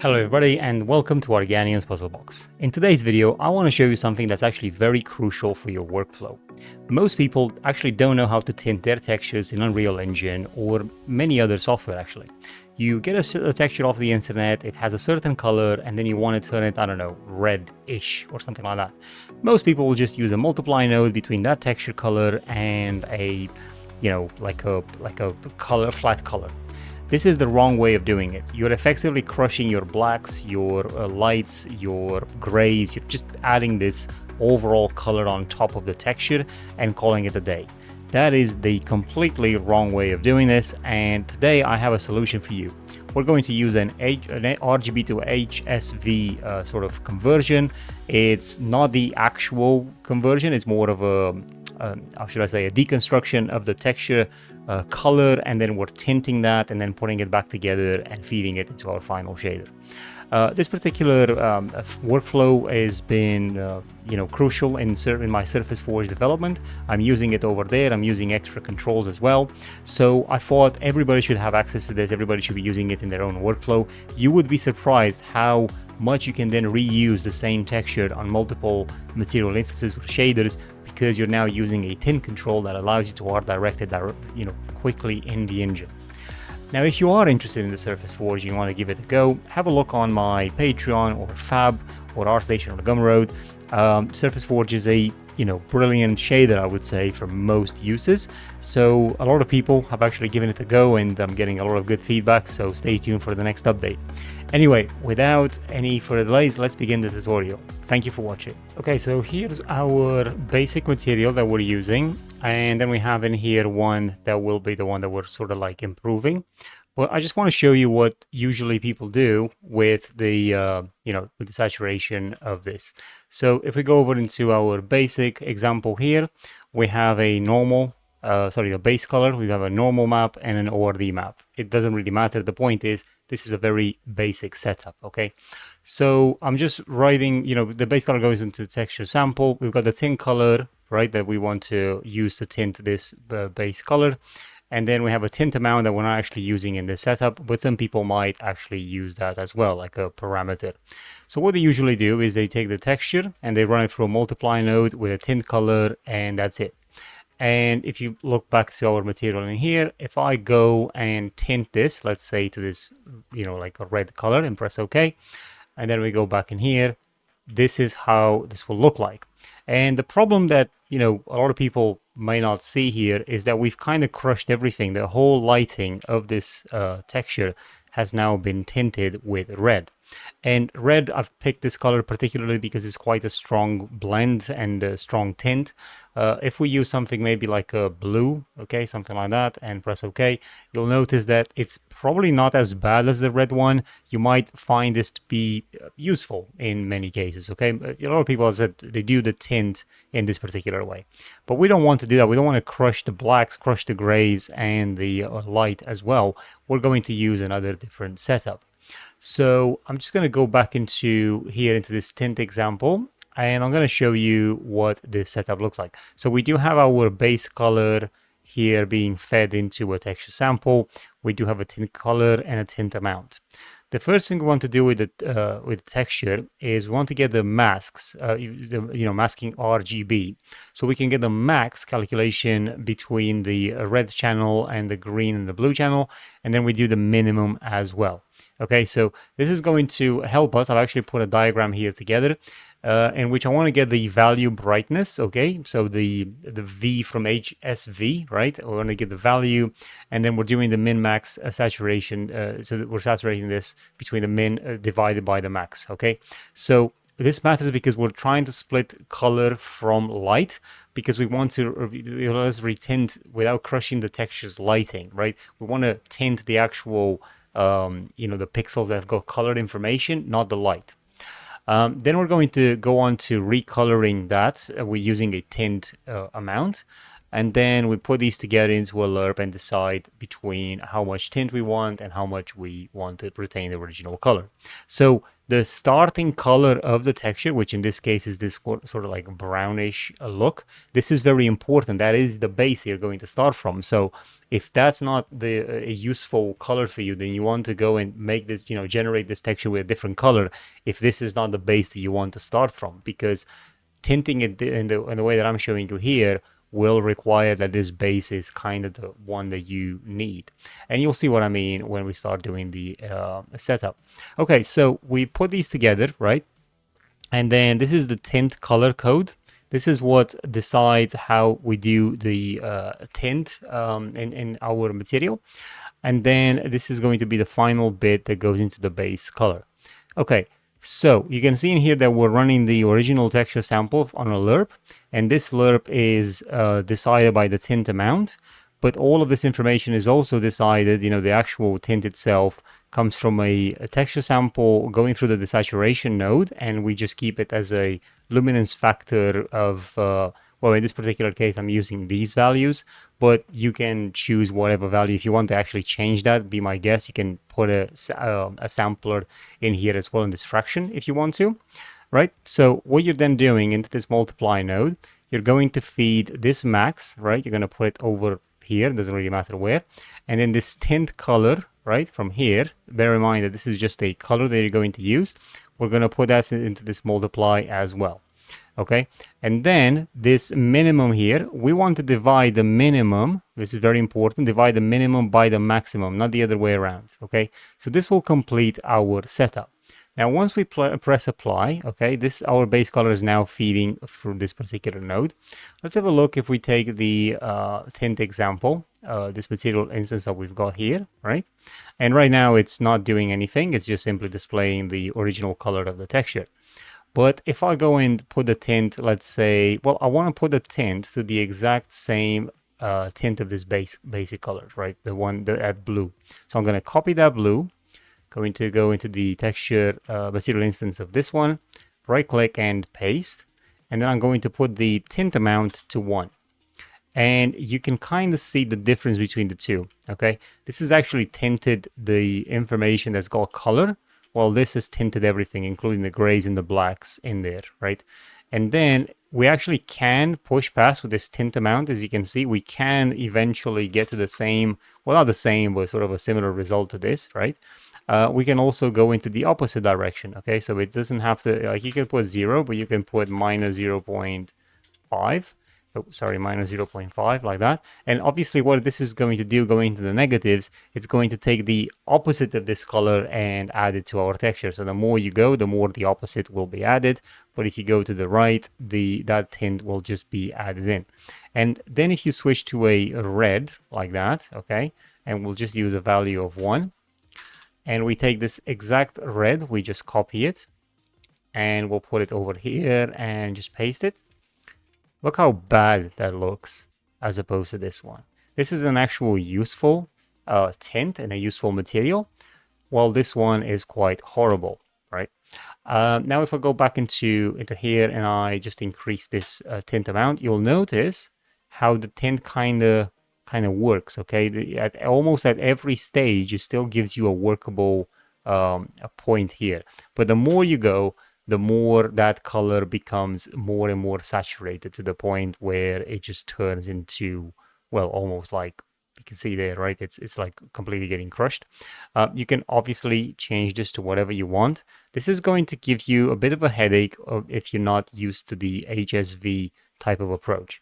Hello everybody and welcome to Organian's Puzzle Box. In today's video, I want to show you something that's actually very crucial for your workflow. Most people actually don't know how to tint their textures in Unreal Engine or many other software actually. You get a texture off the internet, it has a certain color, and then you want to turn it, I don't know, red-ish or something like that. Most people will just use a multiply node between that texture color and a, like a color, flat color. This is the wrong way of doing it. You're effectively crushing your blacks, your lights, your grays. You're just adding this overall color on top of the texture and calling it a day. That is the completely wrong way of doing this, and today I have a solution for you. We're going to use an RGB to HSV sort of conversion. It's not the actual conversion, it's more of a how should I say, a deconstruction of the texture color, and then we're tinting that and then putting it back together and feeding it into our final shader. This particular workflow has been crucial in my Surface Forge development. I'm using it over there. I'm using extra controls as well. So I thought everybody should have access to this. Everybody should be using it in their own workflow. You would be surprised how much you can then reuse the same texture on multiple material instances with shaders, because you're now using a tint control that allows you to art direct it quickly in the engine. Now, if you are interested in the Surface Forge, you want to give it a go, have a look on my Patreon or Fab or ArtStation or Gumroad. Surface Forge is a brilliant shader, I would say, for most uses. So a lot of people have actually given it a go, and I'm getting a lot of good feedback. So stay tuned for the next update. Anyway, without any further delays, let's begin the tutorial. Thank you for watching. Okay, so here's our basic material that we're using, and then we have in here one that will be the one that we're sort of like improving. But I just want to show you what usually people do with the with the saturation of this. So if we go over into our basic example here, we have a normal the base color, we have a normal map and an ORD map. It doesn't really matter. The point is, this is a very basic setup, okay? So I'm just writing, the base color goes into the texture sample. We've got the tint color, right, that we want to use to tint this base color. And then we have a tint amount that we're not actually using in this setup, but some people might actually use that as well, like a parameter. So what they usually do is they take the texture and they run it through a multiply node with a tint color, and that's it. And if you look back to our material in here, if I go and tint this, let's say to this, like a red color, and press OK, and then we go back in here, this is how this will look like. And the problem that, a lot of people may not see here is that we've kind of crushed everything. The whole lighting of this texture has now been tinted with red. And red, I've picked this color particularly because it's quite a strong blend and a strong tint. If we use something maybe like a blue, okay, something like that, and press OK, you'll notice that it's probably not as bad as the red one. You might find this to be useful in many cases, okay? A lot of people, as I said, they do the tint in this particular way. But we don't want to do that. We don't want to crush the blacks, crush the grays, and the light as well. We're going to use another different setup. So I'm just going to go back into this tint example, and I'm going to show you what this setup looks like. So we do have our base color here being fed into a texture sample. We do have a tint color and a tint amount. The first thing we want to do with the texture is we want to get the masks, masking RGB, so we can get the max calculation between the red channel and the green and the blue channel, and then we do the minimum as well. Okay, so this is going to help us. I've actually put a diagram here together in which I want to get the value brightness. Okay, so the V from HSV, right? We want to get the value, and then we're doing the min max saturation, so that we're saturating this between the min divided by the max. Okay, so this matters because we're trying to split color from light, because we want to retint without crushing the texture's lighting, right? We want to tint the actual the pixels that have got colored information, not the light. Then we're going to go on to recoloring that. We're using a tint amount, and then we put these together into a lerp and decide between how much tint we want and how much we want to retain the original color. So the starting color of the texture, which in this case is this sort of like brownish look, this is very important. That is the base you're going to start from. So If that's not a useful color for you, then you want to go and make this, generate this texture with a different color if this is not the base that you want to start from, because tinting it in the way that I'm showing you here will require that this base is kind of the one that you need. And you'll see what I mean when we start doing the setup. Okay, so we put these together, right? And then this is the tint color code. This is what decides how we do the tint in our material. And then this is going to be the final bit that goes into the base color. Okay, so you can see in here that we're running the original texture sample on a lerp, and this lerp is decided by the tint amount, but all of this information is also decided, the actual tint itself comes from a texture sample going through the desaturation node, and we just keep it as a luminance factor of, well, in this particular case, I'm using these values, but you can choose whatever value. If you want to actually change that, be my guest, you can put a sampler in here as well in this fraction if you want to, right? So what you're then doing into this multiply node, you're going to feed this max, right? You're going to put it over here, doesn't really matter where. And then this tint color, right, from here, bear in mind that this is just a color that you're going to use. We're going to put that into this multiply as well. Okay, and then this minimum here, we want to divide the minimum, this is very important, divide the minimum by the maximum, not the other way around. Okay, so this will complete our setup. Now once we press apply, okay, this our base color is now feeding through this particular node. Let's have a look if we take the tint example, this material instance that we've got here, right? And right now it's not doing anything, it's just simply displaying the original color of the texture. But if I go and put the tint, let's say, well, I want to put the tint to the exact same tint of this basic color, right? The one at blue. So I'm going to copy that blue, going to go into the texture material instance of this one, right click and paste. And then I'm going to put the tint amount to 1. And you can kind of see the difference between the two, okay? This is actually tinted the information that's got color, while this is tinted everything, including the grays and the blacks in there, right? And then we actually can push past with this tint amount. As you can see, we can eventually get to the same, well, not the same, but sort of a similar result to this, right? We can also go into the opposite direction, okay? So it doesn't have to, like, you can put 0, but you can put minus 0.5. Oh, sorry, minus 0.5, like that. And obviously what this is going to do, going into the negatives, it's going to take the opposite of this color and add it to our texture. So the more you go, the more the opposite will be added. But if you go to the right, that tint will just be added in. And then if you switch to a red, like that, okay, and we'll just use a value of 1. And we take this exact red, we just copy it, and we'll put it over here and just paste it. Look how bad that looks as opposed to this one. This is an actual useful tint and a useful material, while this one is quite horrible, right? Now if I go back into here and I just increase this tint amount, you'll notice how the tint kind of works, okay? Almost at every stage, it still gives you a workable a point here. But the more you go, the more that color becomes more and more saturated to the point where it just turns into, well, almost like you can see there, right? It's like completely getting crushed. You can obviously change this to whatever you want. This is going to give you a bit of a headache if you're not used to the HSV type of approach.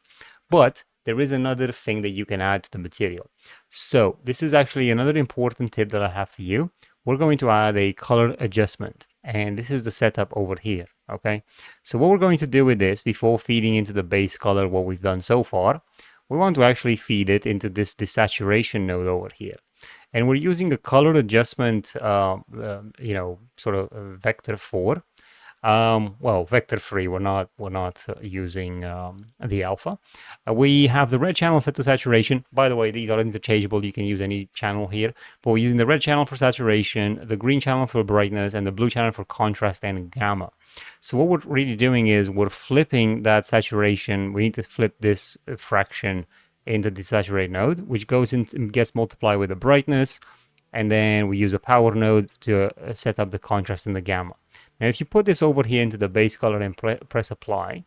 But there is another thing that you can add to the material. So this is actually another important tip that I have for you. We're going to add a color adjustment, and this is the setup over here, okay? So what we're going to do with this, before feeding into the base color what we've done so far, we want to actually feed it into this desaturation node over here. And we're using a color adjustment, you know, sort of vector 4. Well, vector 3, we're not using the alpha. We have the red channel set to saturation. By the way, these are interchangeable. You can use any channel here, but we're using the red channel for saturation, the green channel for brightness, and the blue channel for contrast and gamma. So what we're really doing is we're flipping that saturation. We need to flip this fraction into the saturate node, which goes into, gets multiplied with the brightness, and then we use a power node to set up the contrast and the gamma. Now, if you put this over here into the base color and press apply,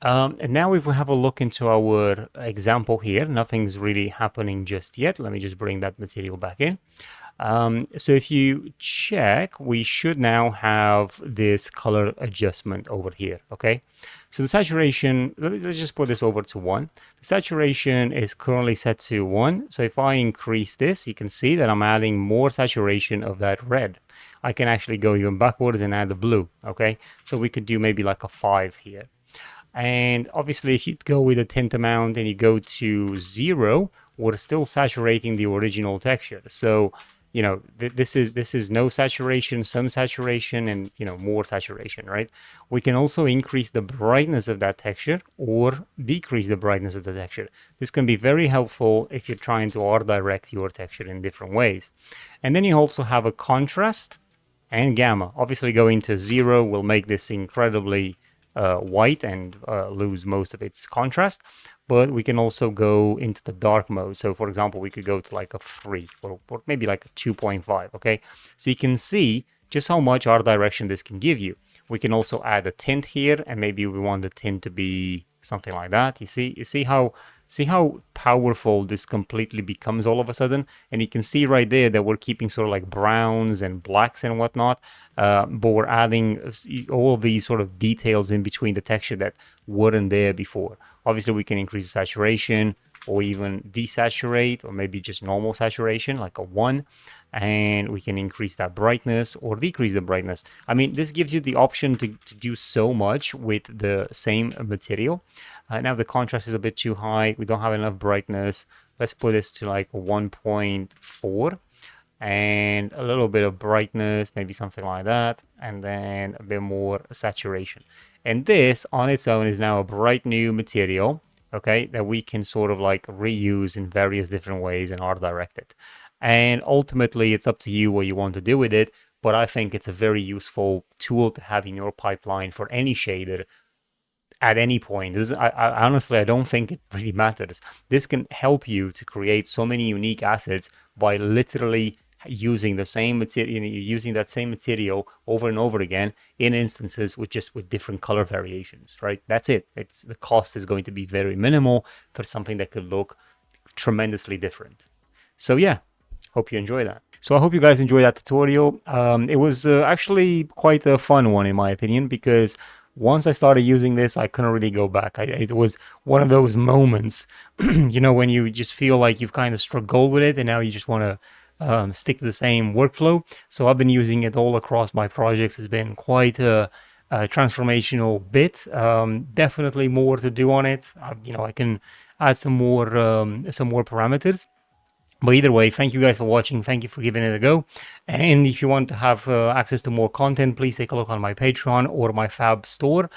And now if we have a look into our example here, nothing's really happening just yet. Let me just bring that material back in. So if you check, we should now have this color adjustment over here, okay? So the saturation, let's just put this over to 1. The saturation is currently set to 1. So if I increase this, you can see that I'm adding more saturation of that red. I can actually go even backwards and add the blue, okay? So we could do maybe like a 5 here. And obviously if you go with a tint amount and you go to 0, we're still saturating the original texture. So, you know, this is no saturation, some saturation, and, you know, more saturation, right? We can also increase the brightness of that texture or decrease the brightness of the texture. This can be very helpful if you're trying to art direct your texture in different ways. And then you also have a contrast and gamma. Obviously going to 0 will make this incredibly white and lose most of its contrast, but we can also go into the dark mode. So for example, we could go to like a 3 or maybe like a 2.5, okay? So you can see just how much art direction this can give you. We can also add a tint here, and maybe we want the tint to be something like that. You see how powerful this completely becomes all of a sudden. And you can see right there that we're keeping sort of like browns and blacks and whatnot, but we're adding all of these sort of details in between the texture that weren't there before. Obviously we can increase the saturation or even desaturate, or maybe just normal saturation like a 1, and we can increase that brightness or decrease the brightness. I mean, this gives you the option to do so much with the same material. Now the contrast is a bit too high, we don't have enough brightness. Let's put this to like 1.4 and a little bit of brightness, maybe something like that, and then a bit more saturation. And this on its own is now a bright new material, okay, that we can sort of like reuse in various different ways and art direct it. And ultimately it's up to you what you want to do with it, but I think it's a very useful tool to have in your pipeline for any shader at any point. I honestly, I don't think it really matters. This can help you to create so many unique assets by literally using the same material, using that same material over and over again in instances with different color variations, right? That's it. The cost is going to be very minimal for something that could look tremendously different. So yeah, hope you enjoy that. So I hope you guys enjoyed that tutorial. It was actually quite a fun one in my opinion, because once I started using this, I couldn't really go back. It was one of those moments, you know, when you just feel like you've kind of struck gold with it and now you just want to stick to the same workflow. So I've been using it all across my projects. It's been quite a transformational bit. Definitely more to do on it. You know, I can add some more parameters. But either way, thank you guys for watching. Thank you for giving it a go. And if you want to have access to more content, please take a look on my Patreon or my Fab store.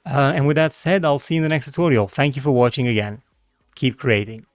And with that said, I'll see you in the next tutorial. Thank you for watching again. Keep creating.